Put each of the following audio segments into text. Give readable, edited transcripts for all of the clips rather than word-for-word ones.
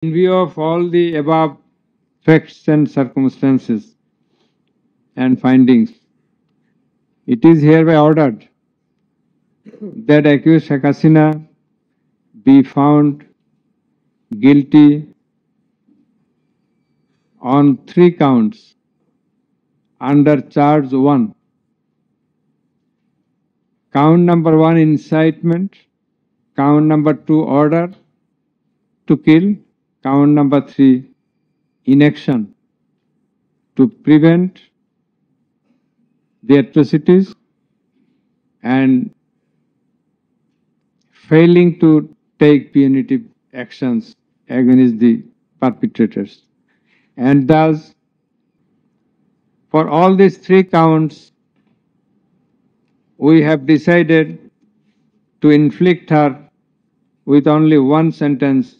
In view of all the above facts and circumstances and findings, it is hereby ordered that accused Sheikh Hasina be found guilty on 3 counts under charge 1. Count number 1, incitement. Count number 2, order to kill. Count number 3, inaction to prevent the atrocities and failing to take punitive actions against the perpetrators. And thus, for all these 3 counts, we have decided to inflict her with only one sentence,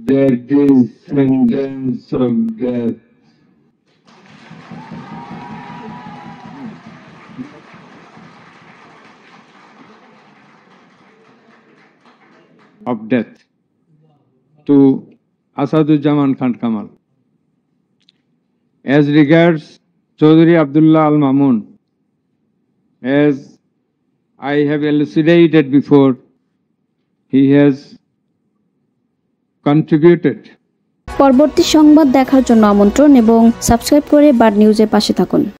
that is sentence of death. Of death to Asaduzzaman Khan Kamal. As regards Chaudhry Abdullah Al Mamun, as I have elucidated before, he has contributed. পরবর্তী সংবাদ দেখার জন্য আমন্ত্রণ এবং subscribe করে bird নিউজের পাশে থাকুন।